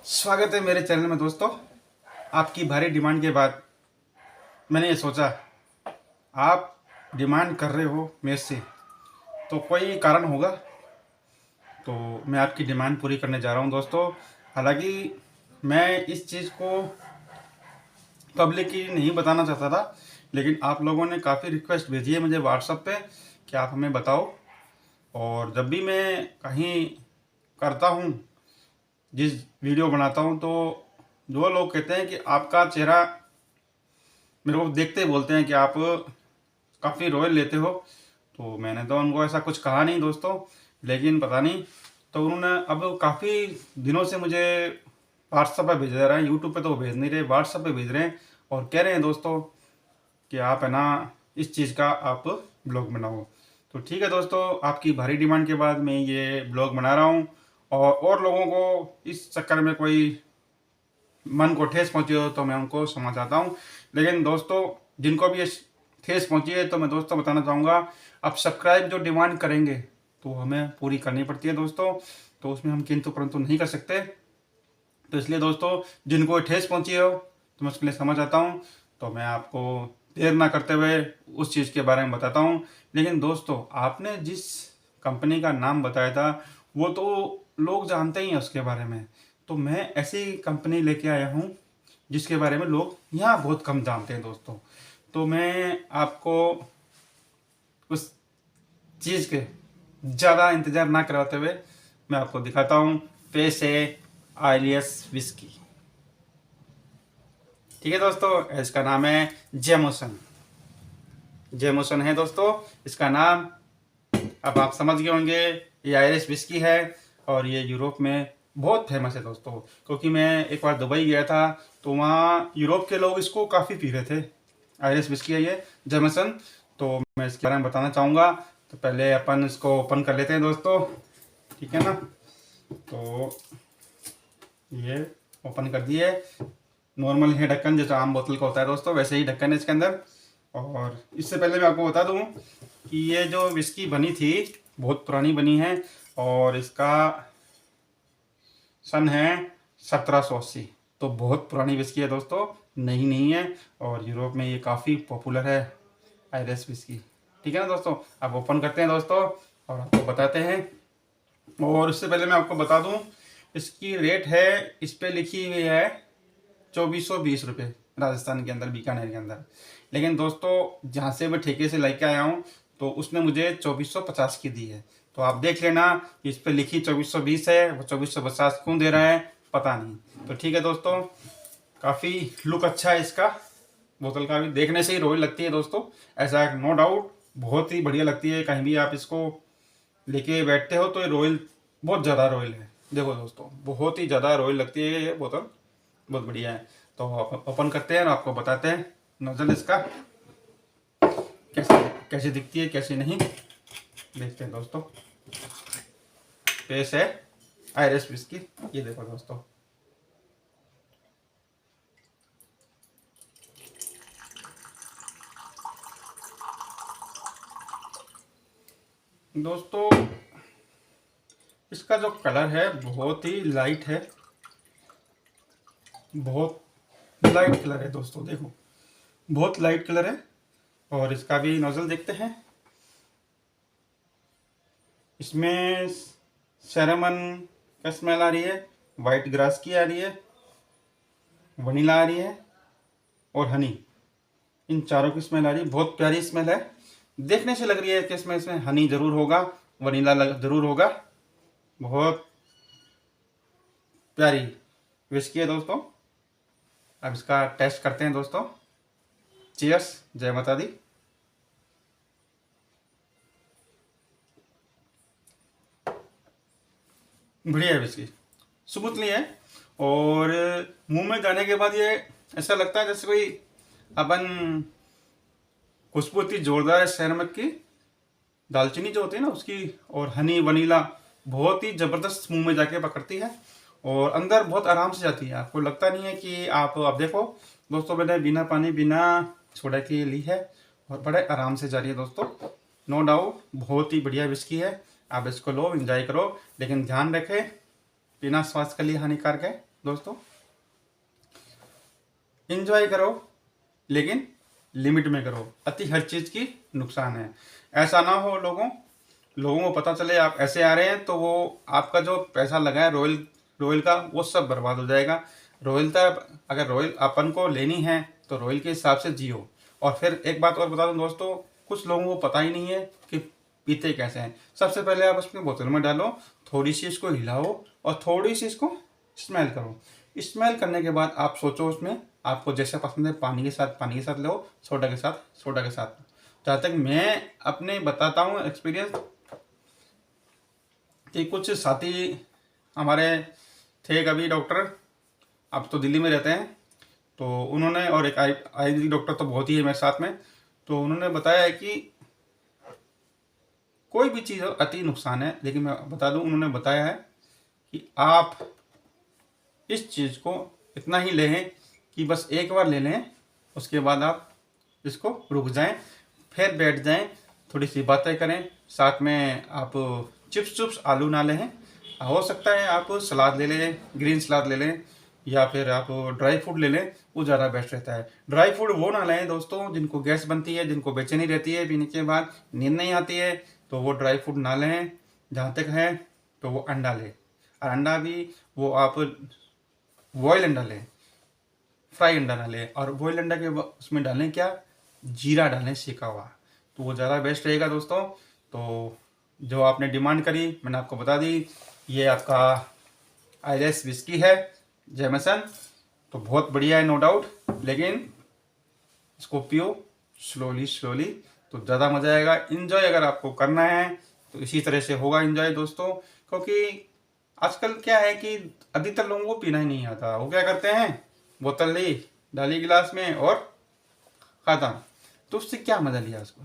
स्वागत है मेरे चैनल में दोस्तों। आपकी भारी डिमांड के बाद मैंने ये सोचा, आप डिमांड कर रहे हो मेरे से तो कोई कारण होगा, तो मैं आपकी डिमांड पूरी करने जा रहा हूँ दोस्तों। हालांकि मैं इस चीज़ को पब्लिक की नहीं बताना चाहता था, लेकिन आप लोगों ने काफ़ी रिक्वेस्ट भेजी है मुझे व्हाट्सएप पे कि आप हमें बताओ। और जब भी मैं कहीं करता हूँ, जिस वीडियो बनाता हूँ, तो जो लोग कहते हैं कि आपका चेहरा मेरे को देखते ही बोलते हैं कि आप काफ़ी रॉयल लेते हो। तो मैंने तो उनको ऐसा कुछ कहा नहीं दोस्तों, लेकिन पता नहीं, तो उन्होंने अब काफ़ी दिनों से मुझे व्हाट्सएप पे भेज रहे हैं। यूट्यूब पे तो वो भेज नहीं रहे, व्हाट्सएप पे भेज रहे हैं और कह रहे हैं दोस्तों कि आप है ना इस चीज़ का आप ब्लॉग बनाओ। तो ठीक है दोस्तों, आपकी भारी डिमांड के बाद मैं ये ब्लॉग बना रहा हूँ। और लोगों को इस चक्कर में कोई मन को ठेस पहुंची हो तो मैं उनको क्षमा चाहता हूँ। लेकिन दोस्तों, जिनको भी ये ठेस पहुंची है तो मैं दोस्तों बताना चाहूँगा, अब सब्सक्राइब जो डिमांड करेंगे तो हमें पूरी करनी पड़ती है दोस्तों, तो उसमें हम किंतु परंतु नहीं कर सकते। तो इसलिए दोस्तों, जिनको ठेस पहुंची हो तो मैं उसके लिए समझ आता हूँ। तो मैं आपको देर ना करते हुए उस चीज़ के बारे में बताता हूँ। लेकिन दोस्तों, आपने जिस कंपनी का नाम बताया था वो तो लोग जानते ही हैं उसके बारे में। तो मैं ऐसी कंपनी लेके आया हूँ जिसके बारे में लोग यहाँ बहुत कम जानते हैं दोस्तों। तो मैं आपको उस चीज़ के ज़्यादा इंतज़ार ना करवाते हुए मैं आपको दिखाता हूँ। पेश है आइलियस विस्की। ठीक है दोस्तों, इसका नाम है जेमोसन। जेमोसन है दोस्तों इसका नाम। अब आप समझ गए होंगे, ये आयरिश विस्की है और ये यूरोप में बहुत फेमस है दोस्तों। क्योंकि मैं एक बार दुबई गया था तो वहाँ यूरोप के लोग इसको काफ़ी पी रहे थे। आयरिश विस्की है ये जेमोसन। तो मैं इसके बारे में बताना चाहूँगा। तो पहले अपन इसको ओपन कर लेते हैं दोस्तों, ठीक है ना। तो ये ओपन कर दिए। नॉर्मल है ढक्कन, जैसा आम बोतल का होता है दोस्तों, वैसे ही ढक्कन है इसके अंदर। और इससे पहले मैं आपको बता दूं कि ये जो विस्की बनी थी बहुत पुरानी बनी है और इसका सन है 1780। तो बहुत पुरानी विस्की है दोस्तों, नई नहीं है। और यूरोप में ये काफ़ी पॉपुलर है आयरिश विस्की। ठीक है ना दोस्तों, अब ओपन करते हैं दोस्तों और आपको बताते हैं। और इससे पहले मैं आपको बता दूं, इसकी रेट है, इस पर लिखी हुई है 2420 रुपये राजस्थान के अंदर, बीकानेर के अंदर। लेकिन दोस्तों, जहाँ से मैं ठेके से लेके आया हूँ तो उसने मुझे 2450 की दी है। तो आप देख लेना, इस पर लिखी 2420 है, वो 2450 क्यों दे रहा है पता नहीं। तो ठीक है दोस्तों, काफ़ी लुक अच्छा है इसका, बोतल का भी देखने से ही रॉयल लगती है दोस्तों, ऐसा नो डाउट। बहुत ही बढ़िया लगती है, कहीं भी आप इसको लेके बैठते हो तो ये रॉयल, बहुत ज़्यादा रॉयल है। देखो दोस्तों, बहुत ही ज़्यादा रॉयल लगती है ये बोतल, बहुत बढ़िया है। तो ओपन करते हैं और आपको बताते हैं नोजल इसका कैसे कैसे दिखती है, कैसे नहीं, देखते हैं दोस्तों। पेश है आयरिश विस्की, ये देखो दोस्तों। दोस्तों, इसका जो कलर है बहुत ही लाइट है, बहुत लाइट कलर है दोस्तों, देखो बहुत लाइट कलर है। और इसका भी नोजल देखते हैं। इसमें सेरेमन का स्मेल आ रही है, वाइट ग्रास की आ रही है, वनीला आ रही है और हनी, इन चारों की स्मेल आ रही है। बहुत प्यारी स्मेल है, देखने से लग रही है कि इसमें हनी जरूर होगा, वनीला जरूर होगा। बहुत प्यारी विस्की है दोस्तों। अब इसका टेस्ट करते हैं दोस्तों। चीयर्स, जय माता दी। बढ़िया है विस्की, स्मूथली है। और मुंह में जाने के बाद ये ऐसा लगता है जैसे कोई अपन खुशबू इतनी जोरदार है शहरमत की, दालचीनी जो होती है ना उसकी, और हनी वनीला बहुत ही ज़बरदस्त मुंह में जाके पकड़ती है और अंदर बहुत आराम से जाती है। आपको लगता नहीं है कि आप देखो दोस्तों, मैंने बिना पानी बिना सोडा की ली है और बड़े आराम से जा रही है दोस्तों। नो डाउट बहुत ही बढ़िया विस्की है, आप इसको लो, एंजॉय करो। लेकिन ध्यान रखें, बिना स्वास्थ्य के लिए हानिकारक है। दोस्तों, इंजॉय करो लेकिन लिमिट में करो। अति हर चीज़ की नुकसान है। ऐसा ना हो लोगों को पता चले आप ऐसे आ रहे हैं तो वो आपका जो पैसा लगा है रॉयल का वो सब बर्बाद हो जाएगा। रॉयल्टा अगर रॉयल अपन को लेनी है तो रॉयल के हिसाब से जियो। और फिर एक बात और बता दूं दोस्तों, कुछ लोगों को पता ही नहीं है कि पीते कैसे हैं। सबसे पहले आप उसमें बोतल में डालो, थोड़ी सी इसको हिलाओ और थोड़ी सी इसको स्मेल करो। स्मेल करने के बाद आप सोचो उसमें आपको जैसा पसंद है, पानी के साथ लो, सोडा के साथ। जहाँ तक मैं अपने बताता हूँ एक्सपीरियंस, कि कुछ साथी हमारे थे कभी डॉक्टर, अब तो दिल्ली में रहते हैं, तो उन्होंने, और एक आयुर्वेदिक डॉक्टर तो बहुत ही है मेरे साथ में, तो उन्होंने बताया है कि कोई भी चीज़ अति नुकसान है। लेकिन मैं बता दूं, उन्होंने बताया है कि आप इस चीज़ को इतना ही लें कि बस एक बार ले लें, उसके बाद आप इसको रुक जाएं, फिर बैठ जाएं, थोड़ी सी बातें करें, साथ में आप चिप्स आलू ना लें, हो सकता है आप सलाद ले लें, ग्रीन सलाद ले लें, या फिर आप ड्राई फ्रूट ले लें, वो ज़्यादा बेस्ट रहता है। ड्राई फ्रूट वो ना लें दोस्तों जिनको गैस बनती है, जिनको बेचैनी रहती है, पीने के बाद नींद नहीं आती है, तो वो ड्राई फ्रूट ना लें। जहाँ तक है तो वो अंडा लें, और अंडा भी वो आप बॉयल अंडा लें, फ्राई अंडा ना लें। और बॉयल अंडा के उसमें डालें क्या, जीरा डालें सेका हुआ, तो वो ज़्यादा बेस्ट रहेगा दोस्तों। तो जो आपने डिमांड करी मैंने आपको बता दी। ये आपका आइरिश विस्की है जेमेसन, तो बहुत बढ़िया है नो डाउट, लेकिन इसको पियो स्लोली तो ज़्यादा मज़ा आएगा। इन्जॉय अगर आपको करना है तो इसी तरह से होगा इन्जॉय दोस्तों। क्योंकि आजकल क्या है कि अधिकतर लोगों को पीना ही नहीं आता, वो क्या करते हैं, बोतल ली, डाली गिलास में और खत्म। तो उससे क्या मज़ा लिया उसको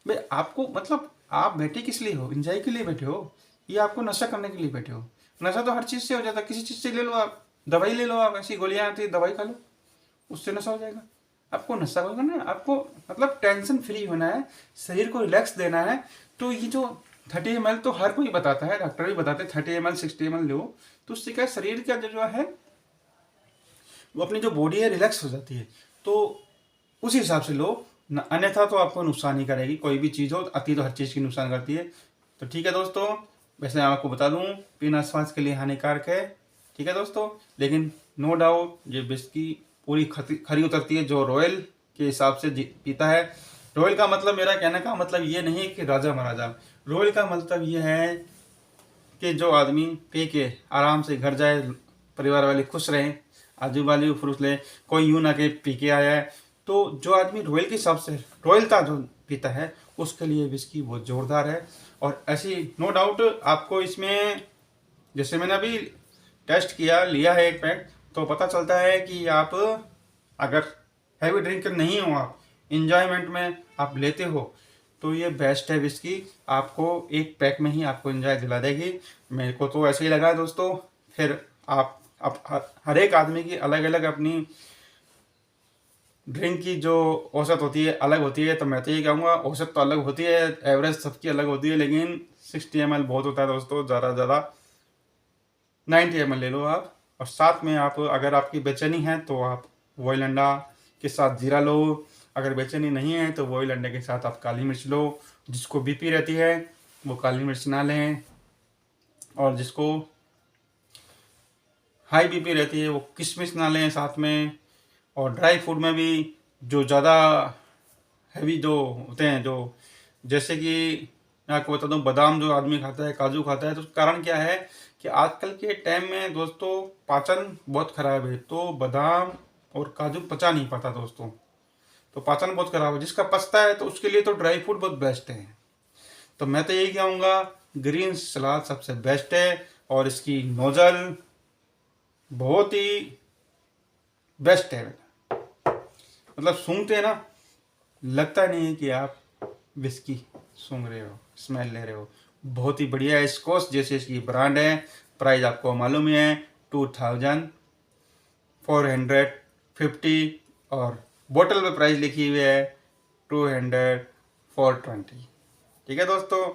भाई। आपको मतलब आप बैठे किस लिए हो, एंजॉय के लिए बैठे हो, ये आपको नशा करने के लिए बैठे हो। नशा तो हर चीज़ से हो जाता है, किसी चीज़ से ले लो, आप दवाई ले लो, आप ऐसी गोलियां आती है दवाई खा लो, उससे नशा हो जाएगा। आपको नशा होगा ना, आपको मतलब टेंशन फ्री होना है, शरीर को रिलैक्स देना है। तो ये जो 30 ml तो हर कोई बताता है, डॉक्टर भी बताते हैं 30 ml 60 ml लो, तो उससे क्या शरीर का जो है वो अपनी जो बॉडी है रिलैक्स हो जाती है। तो उसी हिसाब से लो, अन्यथा तो आपको नुकसान ही करेगी। कोई भी चीज़ हो, अति तो हर चीज़ की नुकसान करती है। तो ठीक है दोस्तों, वैसे मैं आपको बता दूं पीना स्वास्थ्य के लिए हानिकारक है, ठीक है दोस्तों, लेकिन नो डाउट ये विस्की पूरी खरी उतरती है जो रॉयल के हिसाब से पीता है। रॉयल का मतलब, मेरा कहने का मतलब ये नहीं कि राजा महाराजा, रॉयल का मतलब ये है कि जो आदमी पी के आराम से घर जाए, परिवार वाले खुश रहें, आजू बाजू खुश रहे, कोई यूं ना कि पी के आया है। तो जो आदमी रॉयल के हिसाब से रॉयलता जो पीता है उसके लिए विस्की बहुत ज़ोरदार है। और ऐसी नो डाउट आपको इसमें, जैसे मैंने अभी टेस्ट किया, लिया है एक पैक, तो पता चलता है कि आप अगर हैवी ड्रिंकर नहीं हो, आप इंजॉयमेंट में आप लेते हो, तो ये बेस्ट है विस्की। आपको एक पैक में ही आपको एंजॉय दिला देगी। मेरे को तो ऐसे ही लगा है दोस्तों। फिर आप हर एक आदमी की अलग अलग अपनी ड्रिंक की जो औसत होती है अलग होती है। तो मैं तो ये कहूँगा औसत तो अलग होती है, एवरेज सबकी अलग होती है, लेकिन 60 ml बहुत होता है दोस्तों। ज़्यादा से ज़्यादा 90 ml ले लो आप। और साथ में आप, अगर आपकी बेचैनी है तो आप बॉयल अंडा के साथ जीरा लो, अगर बेचैनी नहीं है तो बॉयल अंडे के साथ आप काली मिर्च लो। जिसको बीपी रहती है वो काली मिर्च ना लें, और जिसको हाई बीपी रहती है वो किशमिश ना लें साथ में। और ड्राई फूड में भी जो ज़्यादा हैवी जो होते हैं, जो जैसे कि मैं आपको बता दूं, बादाम जो आदमी खाता है, काजू खाता है, तो कारण क्या है कि आजकल के टाइम में दोस्तों पाचन बहुत ख़राब है। तो बादाम और काजू पचा नहीं पाता दोस्तों, तो पाचन बहुत ख़राब है। जिसका पचता है तो उसके लिए तो ड्राई फ्रूट बहुत बेस्ट है। तो मैं तो यही कहूँगा ग्रीन सलाद सबसे बेस्ट है, और इसकी नोजल बहुत ही बेस्ट है। मतलब सूंघते हैं ना, लगता नहीं है कि आप विस्की सूंघ रहे हो, स्मेल ले रहे हो। बहुत ही बढ़िया है। स्कॉच जैसे इसकी ब्रांड है। प्राइस आपको मालूम ही है 2450, और बोतल पे प्राइस लिखी हुई है 200 420। ठीक है दोस्तों,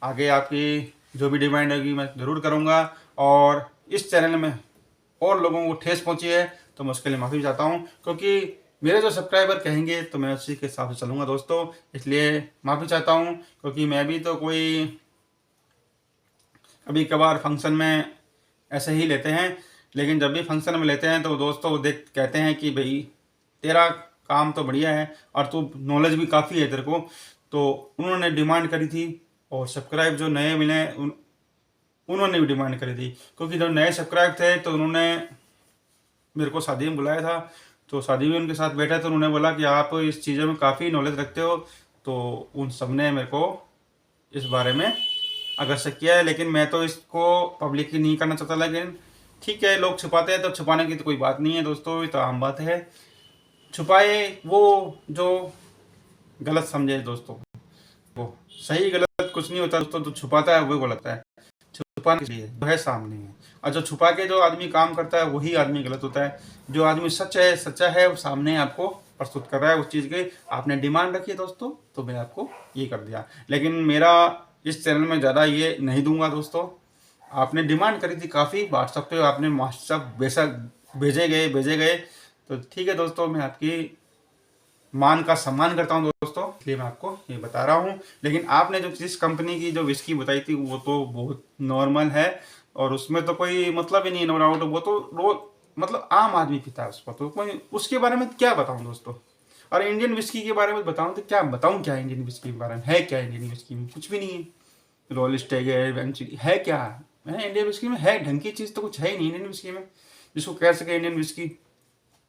आगे आपकी जो भी डिमांड होगी मैं ज़रूर करूँगा। और इस चैनल में और लोगों को ठेस पहुंची है तो मैं उसके लिए माफ़ी चाहता हूं, क्योंकि मेरे जो सब्सक्राइबर कहेंगे तो मैं उसी के हिसाब से चलूँगा दोस्तों। इसलिए माफ़ी चाहता हूं, क्योंकि मैं भी तो कोई कभी कभार फंक्शन में ऐसे ही लेते हैं, लेकिन जब भी फंक्शन में लेते हैं तो दोस्तों देख कहते हैं कि भाई तेरा काम तो बढ़िया है और तू नॉलेज भी काफ़ी है तेरे को। तो उन्होंने डिमांड करी थी, और सब्सक्राइब जो नए मिले उन्होंने भी डिमांड करी थी, क्योंकि जो नए सब्सक्राइब थे तो उन्होंने मेरे को शादी में बुलाया था। तो शादी में उनके साथ बैठा तो उन्होंने बोला कि आप इस चीज़ों में काफ़ी नॉलेज रखते हो। तो उन सब ने मेरे को इस बारे में आकर्षित किया है, लेकिन मैं तो इसको पब्लिकली नहीं करना चाहता। लेकिन ठीक है, लोग छुपाते हैं तो छुपाने की तो कोई बात नहीं है दोस्तों, ये तो आम बात है। छुपाए वो जो गलत समझे दोस्तों, वो सही गलत कुछ नहीं होता दोस्तों, जो छुपाता है वो गलत है। छुपाने के लिए जो है सामने है, और जो छुपा के जो आदमी काम करता है वही आदमी गलत होता है। जो आदमी सच है सच्चा है वो सामने आपको प्रस्तुत कर रहा है उस चीज़ के। आपने डिमांड रखी है दोस्तों तो मैं आपको ये कर दिया, लेकिन मेरा इस चैनल में ज़्यादा ये नहीं दूंगा दोस्तों। आपने डिमांड करी थी काफ़ी, व्हाट्सएप पे आपने व्हाट्सएप बेशक भेजे गए तो ठीक है दोस्तों, मैं आपकी मान का सम्मान करता हूं दोस्तों, इसलिए मैं आपको ये बता रहा हूं। लेकिन आपने जो जिस कंपनी की जो विस्की बताई थी वो तो बहुत नॉर्मल है, और उसमें तो कोई मतलब ही नहीं, नो डाउट। वो तो रोज मतलब आम आदमी पीता है उसको, तो कोई उसके बारे में क्या बताऊं दोस्तों। और इंडियन विस्की के बारे में बताऊं तो क्या बताऊं, क्या इंडियन विस्की के बारे में है, क्या इंडियन विस्की में कुछ भी नहीं है। रॉयल स्टैग है क्या है इंडियन विस्की में, है ढंग की चीज़ तो कुछ है ही नहीं इंडियन विस्की में जिसको कह सके इंडियन विस्की।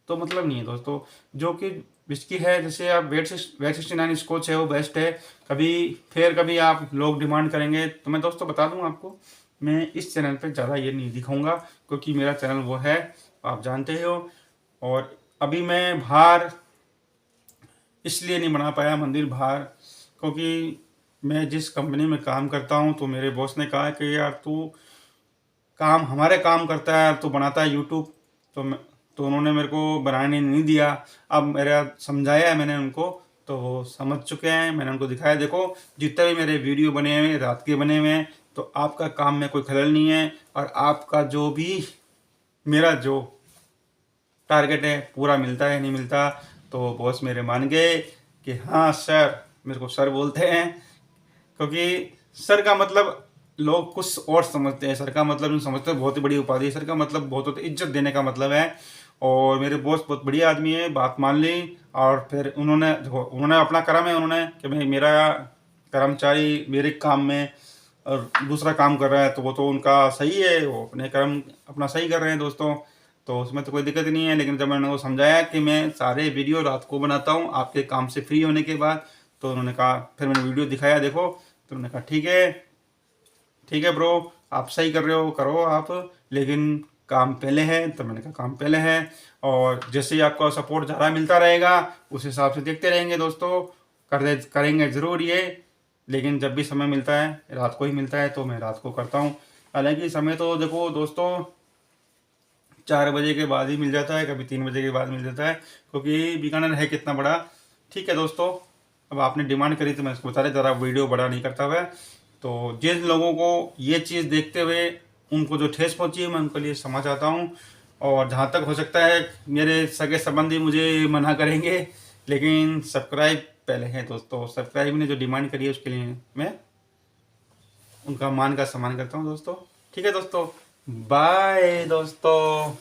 तो मतलब नहीं है दोस्तों। जो कि विस्की है, जैसे आप वेट 69 स्कॉच है वो बेस्ट है। कभी आप लोग डिमांड करेंगे तो मैं दोस्तों बता दूं आपको, मैं इस चैनल पे ज़्यादा ये नहीं दिखाऊंगा, क्योंकि मेरा चैनल वो है आप जानते हो। और अभी मैं बाहर इसलिए नहीं बना पाया मंदिर बाहर, क्योंकि मैं जिस कंपनी में काम करता हूँ तो मेरे बॉस ने कहा कि यार तू हमारे काम करता है तो बनाता है यूट्यूब। तो उन्होंने मेरे को बनाने नहीं दिया। अब मेरा समझाया है मैंने उनको, तो वो समझ चुके हैं। मैंने उनको दिखाया, देखो जितने भी मेरे वीडियो बने हुए रात के बने हुए हैं, तो आपका काम में कोई खलल नहीं है, और आपका जो भी मेरा जो टारगेट है पूरा मिलता है नहीं मिलता। तो बॉस मेरे मान गए कि हाँ सर, मेरे को सर बोलते हैं, क्योंकि सर का मतलब लोग कुछ और समझते हैं। सर का मतलब नहीं समझते, बहुत ही बड़ी उपाधि है। सर का मतलब बहुत होता है, इज्जत देने का मतलब है। और मेरे बॉस बहुत बढ़िया आदमी है, बात मान ली। और फिर उन्होंने अपना कर्म है, उन्होंने कि भाई मेरा कर्मचारी मेरे काम में और दूसरा काम कर रहा है तो वो तो उनका सही है, वो अपने कर्म अपना सही कर रहे हैं दोस्तों, तो उसमें तो कोई दिक्कत नहीं है। लेकिन जब मैंने उनको समझाया कि मैं सारे वीडियो रात को बनाता हूँ आपके काम से फ्री होने के बाद, तो उन्होंने कहा, फिर मैंने वीडियो दिखाया देखो, तो उन्होंने कहा ठीक है ब्रो, आप सही कर रहे हो, करो आप, लेकिन काम पहले है। तो मैंने कहा काम पहले है, और जैसे ही आपका सपोर्ट ज़्यादा मिलता रहेगा उस हिसाब से देखते रहेंगे दोस्तों, करेंगे ज़रूर ये। लेकिन जब भी समय मिलता है, रात को ही मिलता है, तो मैं रात को करता हूँ। हालांकि समय तो देखो दोस्तों 4 बजे के बाद ही मिल जाता है, कभी 3 बजे के बाद मिल जाता है, क्योंकि बीकानेर है कितना बड़ा। ठीक है दोस्तों, अब आपने डिमांड करी तो मैं इसको बता रहा, ज़रा वीडियो बड़ा नहीं करता हुआ। तो जिन लोगों को ये चीज़ देखते हुए उनको जो ठेस पहुंची है, मैं उनके लिए क्षमा चाहता हूं। और जहां तक हो सकता है मेरे सगे संबंधी मुझे मना करेंगे, लेकिन सब्सक्राइब पहले है दोस्तों। सब्सक्राइब ने जो डिमांड करी है उसके लिए मैं उनका मान का सम्मान करता हूं दोस्तों। ठीक है दोस्तों, बाय दोस्तों।